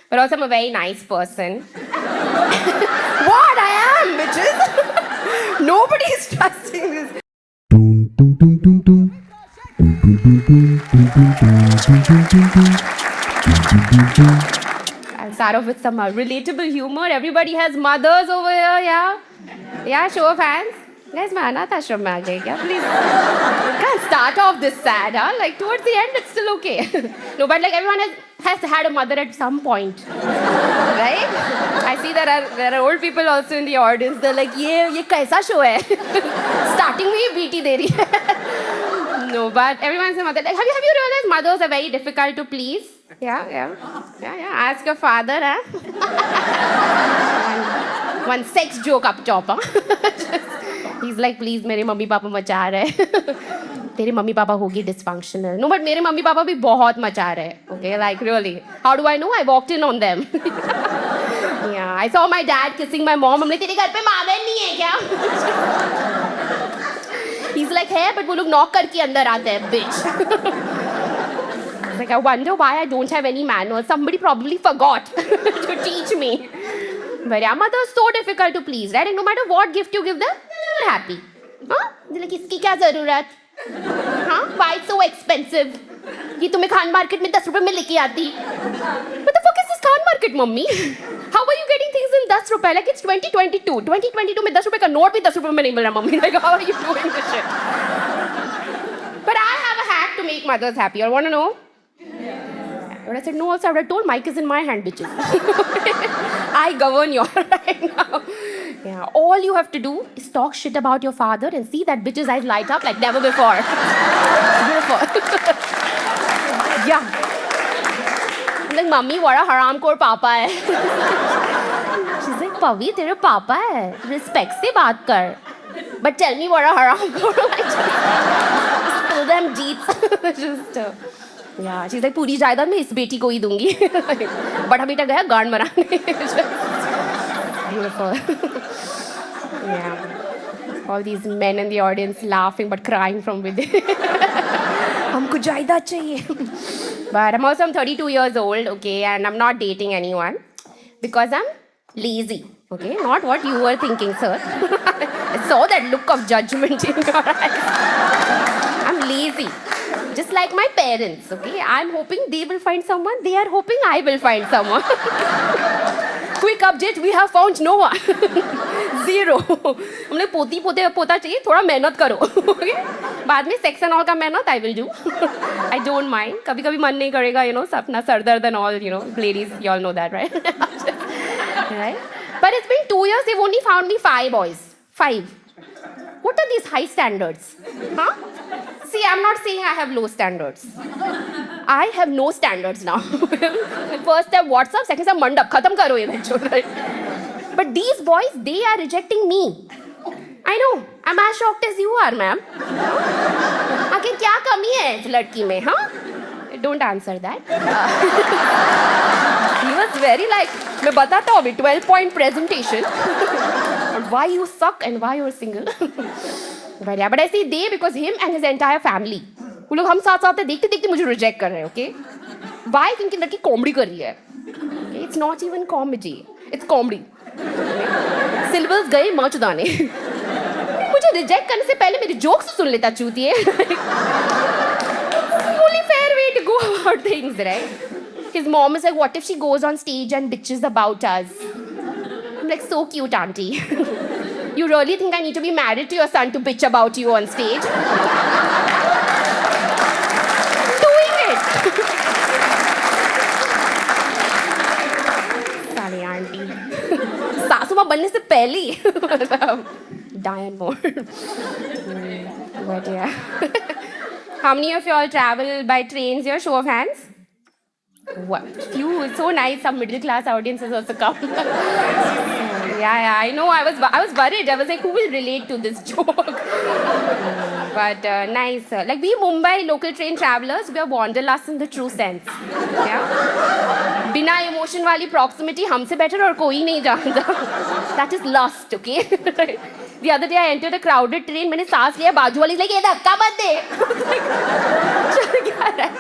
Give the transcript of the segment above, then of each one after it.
But also I'm a very nice person. What? I am, bitches. Nobody is trusting this. I'll start off with some relatable humor. Everybody has mothers over here, yeah? Yeah, show of hands. Guys, मैं अनाथ आश्रम में आ गई क्या? Please. Can't start off this sad, huh? Like towards the end, it's still okay. No, but like everyone has had a mother at some point, right? I see there are old people also in the audience. They're like, ये कैसा show है? Starting में ही BT दे रही है. No, but everyone's a mother. Like, have you realized mothers are very difficult to please? Yeah. Ask your father, huh? one sex joke up top, huh? He's like, please, मेरे mummy papa मचा रहे हैं. तेरे mummy papa होगी dysfunctional. No, but मेरे mummy papa भी बहुत मचा रहे हैं. Okay, like really. How do I know? I walked in on them. Yeah, I saw my dad kissing my mom. हमने तेरे घर पे माँ बहन नहीं है क्या? He's like, है, but वो लोग knock करके अंदर आते हैं, bitch. Like, I wonder why I don't have any manners. Somebody probably forgot to teach me. But yeah, mother is so difficult to please, right? And no matter what gift you give them, they're never happy. Huh? They're like, इसकी क्या ज़रूरत? Huh? Why it's so expensive? ये तुम्हें Khan market में 10 रुपए में लेके आती. What the fuck is this Khan market, mummy? How are you getting things in 10 रुपए? Like it's 2022. 2022 में 10 रुपए का नोट भी 10 रुपए में नहीं मिल रहा, mummy. Like how are you doing this shit? But I have a hack to make mothers happy. You want to know? But I said, no, also I would have told mic is in my hand, bitches. I govern you right now. Yeah, all you have to do is talk shit about your father and see that bitch's eyes light up like never before. Beautiful. Yeah. Like, mummy, what a haramkhor papa hai. She's like, Pavi, तेरे पापा है. Respect से बात कर. But tell me what a haramkhor. Just pull them jeets. Just... Yeah, she's like, पूरी जायदाद मैं इस बेटी को ही दूंगी. बड़ा बेटा गया गांड मराने. Beautiful. Yeah. All these men in the audience laughing but crying from within. हमको जायदाद चाहिए. But I'm 32 years old, okay, and I'm not dating anyone because I'm lazy. Okay, not what you were thinking, sir. I saw that look of judgment in your eyes. I'm lazy. Just like my parents, okay? I'm hoping they will find someone. They are hoping I will find someone. Quick update, we have found no one. Zero. हमने पोता चाहिए, थोड़ा मेहनत करो. Okay? बाद में sex and all का मेहनत I will do. I don't mind. कभी मन नहीं करेगा, you know, अपना सर दर्द and all, you know, ladies, you all know that, right? Right? But it's been 2 years, they've only found me 5 boys. 5. What are these high standards? Huh? See, I'm not saying I have low standards. I have no standards now. First step WhatsApp, second step mandap. Khatam karo ye bachcho, right? But these boys, they are rejecting me. I know. I'm as shocked as you are, ma'am. आखिर क्या कमी है इस लड़की में, huh? Don't answer that. He was very like, मैं बताता हूँ अभी 12-point presentation. Why you suck and why you're single. But yeah, but I say they because him and his entire family. वो लोग हम साथ देखते मुझे reject कर रहे हैं, okay? Why? क्योंकि लड़की कॉमेडी कर रही है. Okay? It's not even comedy. It's comedy. Syllables गए मच दाने. मुझे reject करने से पहले मेरे jokes सुन लेता चूतिए. Only fair way to go about things, right? His mom is like, what if she goes on stage and bitches about us? I'm like, so cute, auntie. You really think I need to be married to your son to bitch about you on stage? Doing it. Sorry, auntie. सासू माँ बनने से पहले Diane Moore. But yeah. How many of you all travel by trains here? Show of hands. What? Few. It's so nice. Some middle class audiences also come. Yeah. I know. I was worried. I was like, who will relate to this joke? But nice. Like we Mumbai local train travelers, we are wanderlust in the true sense. Yeah. बिना emotion वाली proximity हमसे better और कोई नहीं जानता. That is lust, okay? The other day I entered a crowded train. मैंने सांस लिया, बाजू वाली like ये धक्का मत दे. चल क्या रहा है?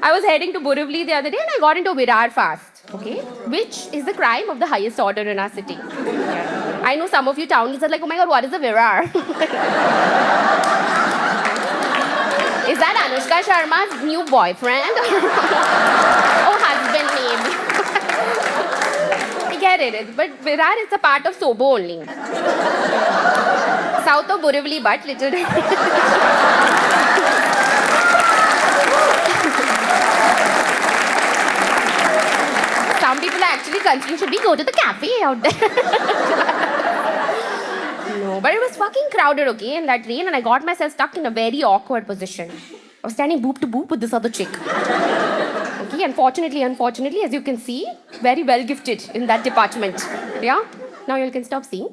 I was heading to Borivali the other day and I got into Virar fast. Okay? Which is the crime of the highest order in our city. Yeah. I know some of you townies are like, oh my god, what is a virar? Is that Anushka Sharma's new boyfriend? Oh, husband maybe. I get it, but virar is a part of Sobo only. South of Borivali, but little. Some people are actually considering, should we go to the cafe out there? No, but it was fucking crowded, okay, in that train, and I got myself stuck in a very awkward position. I was standing boob to boob with this other chick. Okay, unfortunately, as you can see, very well gifted in that department. Yeah? Now you can stop seeing.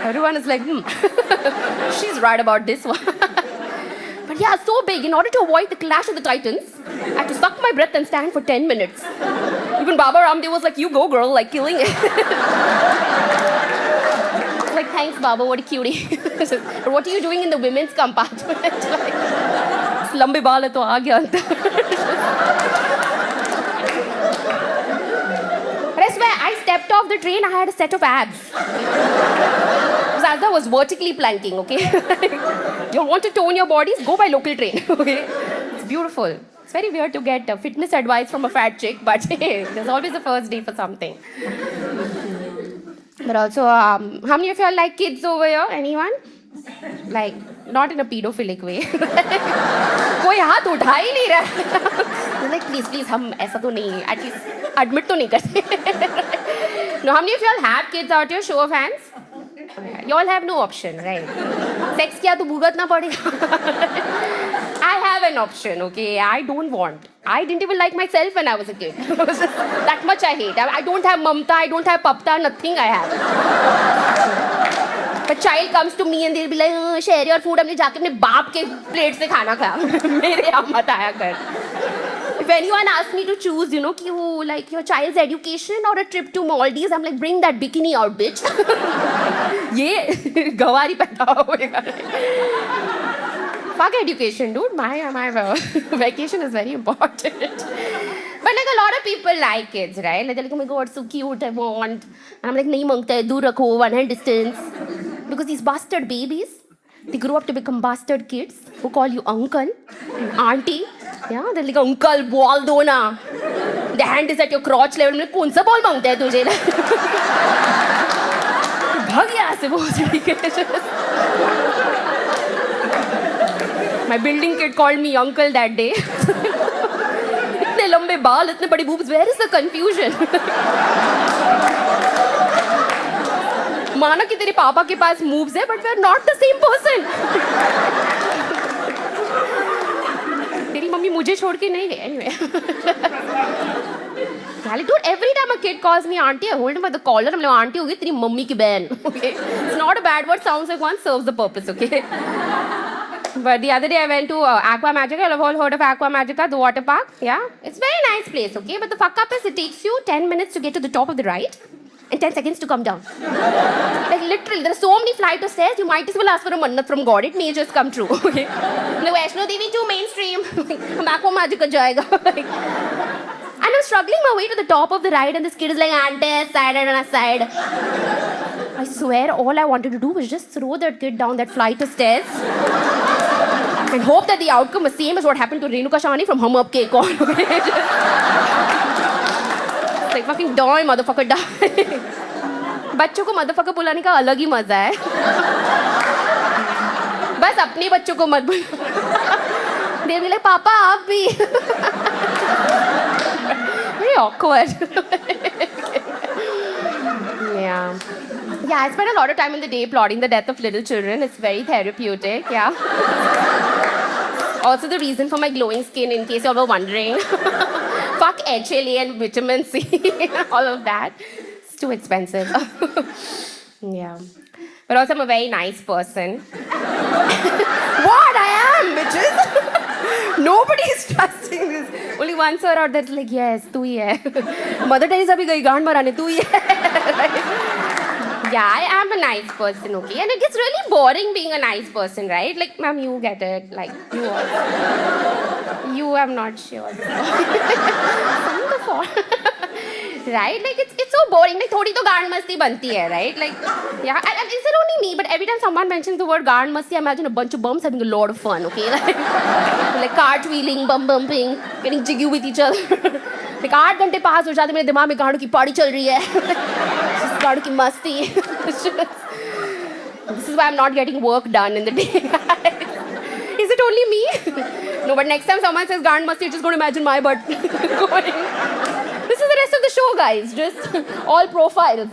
Everyone is like, she's right about this one. But yeah, so big. In order to avoid the clash of the titans, I had to suck my breath and stand for 10 minutes. Even Baba Ramdev was like, you go, girl, like killing it. Like, thanks, Baba, what a cutie. What are you doing in the women's compartment? Like, lambe baal hai to aa gaya andar. But I swear, I stepped off the train, I had a set of abs. Zaza was vertically planking, okay? You want to tone your bodies? Go by local train, okay? It's beautiful. It's very weird to get fitness advice from a fat chick, but hey, there's always a first day for something. But also, how many of you are like kids over here? Anyone? Like, not in a pedophilic way. कोई हाथ उठा ही नहीं रहा. Like, please, हम ऐसा तो नहीं, at least admit तो नहीं करते. No, how many of you all have kids out here? Show of hands. You all have no option, right? Sex किया तो भुगतना पड़ेगा. I have an option, okay? I don't want. I didn't even like myself when I was a kid. That much I hate. I don't have mamta, I don't have papta, nothing I have. A child comes to me and they'll be like, share your food. हमने जाके अपने बाप के plate से खाना खाया. मेरे यहाँ मत आया कर. If anyone asks me to choose, you know, कि वो like your child's education or a trip to Maldives, I'm like, bring that bikini out, bitch. ये गवारी पैदा होएगा. Fuck education, dude. My vacation is very important. But like a lot of people like kids, right? Like they're like, oh my god, so cute, I want. And I'm like, nahi mangta hai, dur rakho, 1 hand distance. Because these bastard babies, they grow up to become bastard kids who call you uncle and auntie. Yeah, they're like, uncle, ball do na. The hand is at your crotch level. I'm like, kaun sa ball mangta hai tujhe? Bhag yahan se bahut. My building kid called me uncle that day. इतने लंबे बाल, इतने बड़े boobs. Where is the confusion? मानो कि तेरे पापा के पास moves है, but we are not the same person. तेरी मम्मी मुझे छोड़ के नहीं गई. Anyway. Dude, every time a kid calls me auntie, I hold him by the collar. I'm like, auntie होगी तेरी मम्मी की बहन. Okay. It's not a bad word. Sounds like one, serves the purpose. Okay. But the other day I went to Aqua Magica. You have all heard of Aqua Magica, the water park? Yeah? It's a very nice place, okay? But the fuck up is it takes you 10 minutes to get to the top of the ride and 10 seconds to come down. Like literally, there are so many flights of stairs, you might as well ask for a mannat from God. It may just come true, okay? No, Vaishno Devi too mainstream. Aqua Magica jayega. And I'm struggling my way to the top of the ride and this kid is like, auntie, side and aside. I swear, all I wanted to do was just throw that kid down that flight of stairs. And hope that the outcome was same as what happened to Renuka Shani from Hum Up Cake On. It's like fucking die, motherfucker, die. बच्चों को motherfucker बुलाने का अलग ही मजा है. बस अपने बच्चों को मत बुला. They'll be like, पापा आप भी. Very awkward. Yeah. Yeah, I spend a lot of time in the day plotting the death of little children. It's very therapeutic, yeah. Also the reason for my glowing skin, in case you all were wondering. Fuck HLA and vitamin C, all of that. It's too expensive. Yeah. But also I'm a very nice person. What? I am, bitches! Nobody is trusting this. Only one sir out there's like, yes, tu hi hai. Mother Teresa bhi gayi gaan marane, tu hi hai. Yeah, I am a nice person, okay? And it gets really boring being a nice person, right? Like, ma'am, you get it. Like, you also. You, I'm not sure. Some the fault. Right? Like, it's so boring. Like, thodi to gaand masti banti hai, right? Like, yeah. And is it only me? But every time someone mentions the word gaand masti, I imagine a bunch of bums having a lot of fun, okay? Like cartwheeling, bum bumping, getting jiggy with each other. Like 8 घंटे पास हो जाते मेरे दिमाग में गाड़ों की party चल रही है गाड़ों की मस्ती This is why I'm not getting work done in the day. Is it only me? No, but next time someone says gaand masti, you're just going to imagine my butt going. This is the rest of the show, guys. Just all profiles.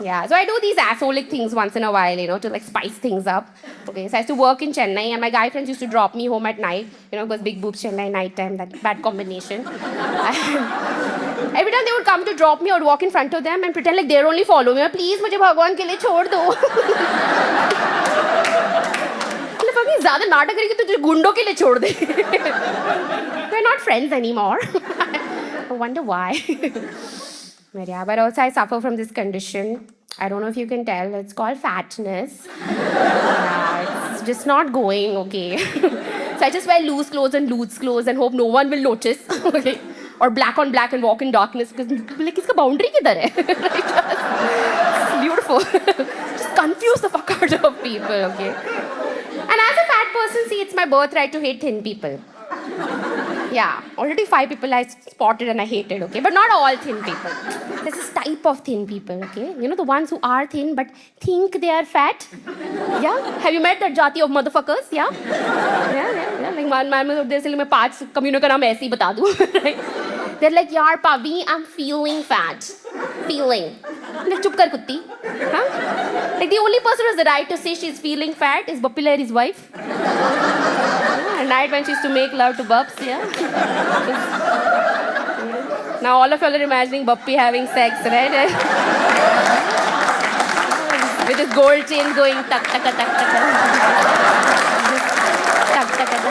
Yeah, so I do these assholic things once in a while, you know, to like spice things up. Okay, so I used to work in Chennai, and my guy friends used to drop me home at night, you know, because big boobs Chennai night time, that bad combination. Every time they would come to drop me, I would walk in front of them and pretend like they're only following me. Please, मुझे भगवान के लिए छोड़ दो. मतलब fucking ज़्यादा नाटक करेगी तो तुझे गुंडों के लिए छोड़ दे. We're not friends anymore. I wonder why. But yeah, but also I suffer from this condition. I don't know if you can tell. It's called fatness. Yeah, it's just not going, okay. So I just wear loose clothes and hope no one will notice. Okay. Or black on black and walk in darkness because like, इसका boundary किधर है? It's beautiful. Just confuse the fuck out of people, okay. And as a fat person, see, it's my birthright to hate thin people. Yeah, already 5 people I spotted and I hated, okay? But not all thin people. There's this type of thin people, okay? You know, the ones who are thin but think they are fat? Yeah? Have you met that jati of motherfuckers? Yeah? Yeah. Like, man, मैं 5 communal का नाम ऐसे ही बता दूँ, right? They're like, yaar, Pavi, I'm feeling fat. Feeling. Like, chup kar kutti. Huh? Like, the only person who has the right to say she's feeling fat is Bappi Lahiri's wife. At night when she used to make love to Bubs, yeah. Now all of y'all are imagining Bappi having sex, right? With his gold chain going tak tak tak tak tak. Tak tak tak.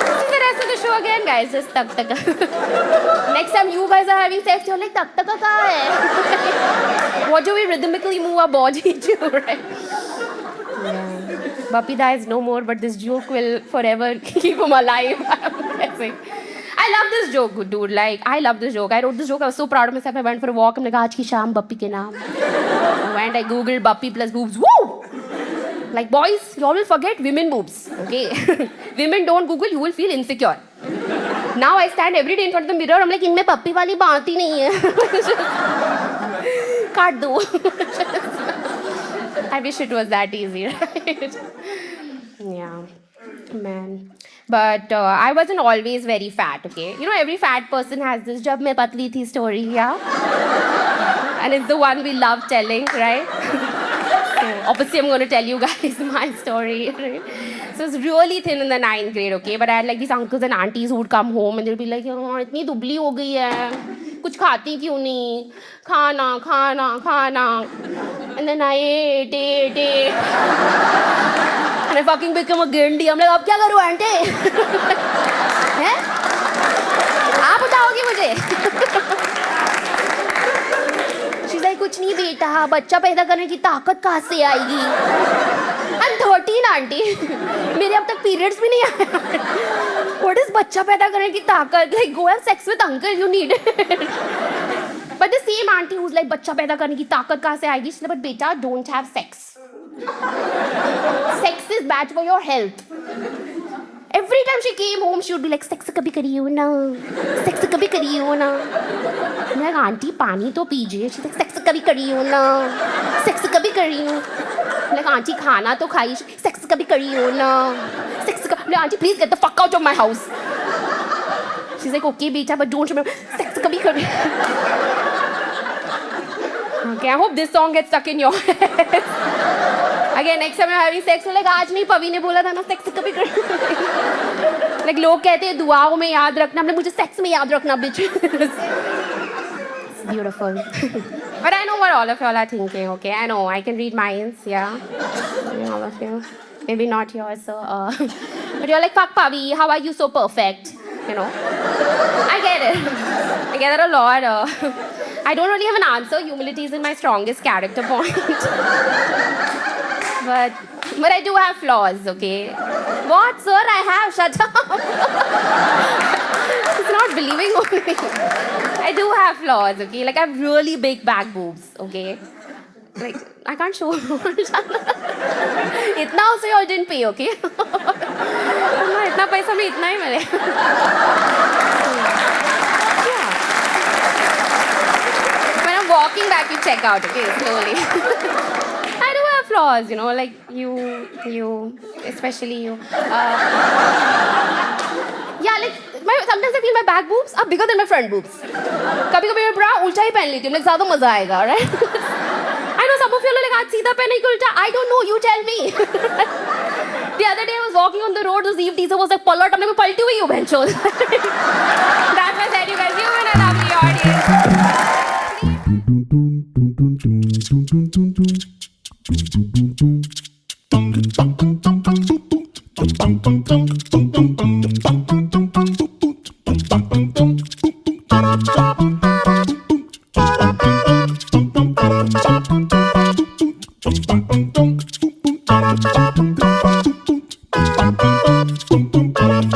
This is the rest of the show again, guys. Just tak tak. Next time you guys are having sex, you're like tak tak ka hai. What do we rhythmically move our body to, right? Yeah. Bappi dies no more, but this joke will forever keep him alive. I'm guessing. I love this joke, dude. Like, I love this joke. I wrote this joke. I was so proud of myself. I went for a walk. I'm like, आज की शाम Bappi के नाम. I went. I googled Bappi plus boobs. Woo! Like, boys, you all will forget women boobs. Okay? Women don't Google. You will feel insecure. Now I stand every day in front of the mirror. I'm like, इनमें Bappi वाली बात ही नहीं है. काट दो. I wish it was that easy, right? Yeah, man. But I wasn't always very fat, okay? You know, every fat person has this jab main patli thi story, yeah? And it's the one we love telling, right? So obviously I'm going to tell you guys my story, right? So I was really thin in the 9th grade, okay? But I had like these uncles and aunties who would come home and they'd be like, oh, इतनी दुबली हो गई है. कुछ खाती क्यों नहीं? खाना, खाना, खाना. And then I ate. And I fucking become a Guindy. I'm like, अब क्या करूँ आंटी? हैं? आप बताओगे मुझे? She's like, कुछ नहीं बेटा, बच्चा पैदा करने की ताकत कहाँ से आएगी? I'm 13, aunty. मेरे अब तक periods भी नहीं आए. What is बच्चा पैदा करने की ताकत? Like, go have sex with uncle, you need it. But the same auntie who's like, बच्चा पैदा करने की ताकत कहाँ से आएगी? She's like, but बेटा, don't have sex. Sex is bad for your health. Every time she came home, she would be like, sex कभी करी हो ना? Sex कभी करी हो ना? I'm like, auntie, पानी तो पीजिए. She's like, sex कभी करी हो ना? Sex कभी करी हो? I'm like, auntie, खाना तो खाई. Sex कभी करी हो ना? Sex कभी. I'm like, auntie, please get the fuck out of my house. She's like, okay, beta, but don't remember. Sex कभी करी. Okay, I hope this song gets stuck in your head. Again, next time you're having sex, you're like, आज नहीं पवी ने बोला था ना sex कभी कर. Like लोग कहते हैं दुआओं में याद रखना, हमने मुझे sex में याद रखना bitch. It's beautiful. But I know what all of y'all are thinking. Okay, I know I can read minds. Yeah, all of you. Maybe not yours. So, but you're like, fuck Pavi, how are you so perfect? You know. I get it. I get it a lot. I don't really have an answer. Humility isn't my strongest character point. but I do have flaws, okay? What, sir? I have. Shut up. He's not believing on me. I do have flaws, okay? Like, I have really big back boobs, okay? Like, I can't show you. इतना also you all didn't pay, okay? इतना पैसा में इतना ही मिले. Yeah. When I'm walking back, you check out, okay? Slowly. I do have flaws, you know, like you, especially you. Yeah, like sometimes I feel my back boobs are bigger than my front boobs. कभी मैं bra उल्टा ही पहन लेती हूँ, like ज़्यादा मजा आएगा, right? I know some of you are like आज सीधा पहने कि उल्टा. I don't know, you tell me. The other day I was walking on the road, this Eve teaser was like, पलट अपने में पलटी हुई हूँ बेंचों. That's why I said you guys, you and a lovely audience. Bum bum bum